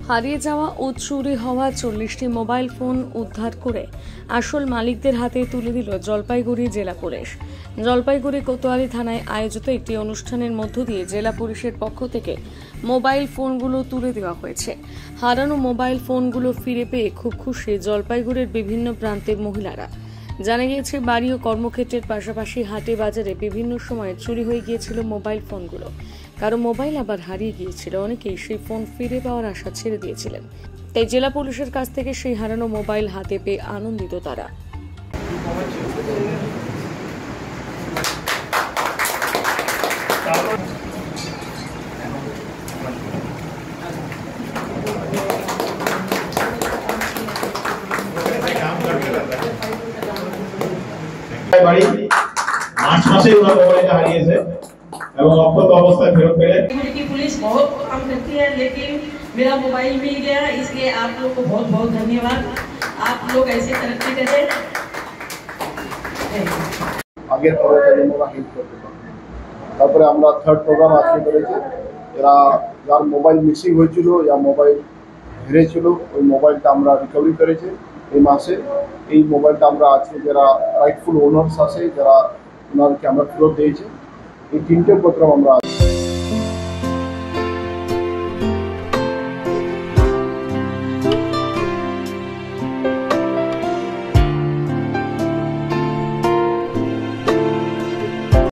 হারিয়ে যাওয়া ও চুরি হওয়া 40টি মোবাইল ফোন উদ্ধার করে আসল মালিকদের হাতে তুলে দিল জলপাইগুড়ি জেলা পুলিশ। জলপাইগুড়ি কোতোয়ালি থানায় আয়োজিত একটি অনুষ্ঠানের মধ্য দিয়ে জেলা পুলিশের পক্ষ থেকে মোবাইল ফোনগুলো তুলে দেওয়া হয়েছে। হারানো মোবাইল ফোনগুলো ফিরে পেয়ে খুব খুশি জলপাইগুড়ির বিভিন্ন প্রান্তের মহিলারা। জানা গিয়েছে, বাড়ি ও কর্মক্ষেত্রের পাশাপাশি হাটে বাজারে বিভিন্ন সময় চুরি হয়ে গিয়েছিল মোবাইল ফোনগুলো। কারো মোবাইল আবার হারিয়ে গিয়েছিল, অনেকেই সেই ফোন ফিরে পাওয়ার আশা ছেড়ে দিয়েছিলেন। তাই জেলা পুলিশের কাছ থেকে সেই হারানো মোবাইল হাতে পেয়ে আনন্দিত তারা। मार्च मासे मोबाइल हारिए एवं अक्षत अवस्था फेरत पेले। की पुलिस बहुत काम करती है, लेकिन मेरा मोबाइल मिल गया, इसलिए आप लोग को बहुत बहुत धन्यवाद। आप लोग ऐसे तरक्की करें। आगे हेल्प करते তারপরে আমরা থার্ড প্রোগ্রাম আজকে করেছি। যারা যার মোবাইল মিসিং হয়েছিল या মোবাইল হেরেছিল ওই মোবাইলটা আমরা রিকভারি করেছি এই মাসে। এই মোবাইলটা আমরা আজকে যারা রাইটফুল ওনার্স আছে যারা ওনারকে আমরা ফেরত দিয়েছি, এই তিনটে প্রোগ্রাম আমরা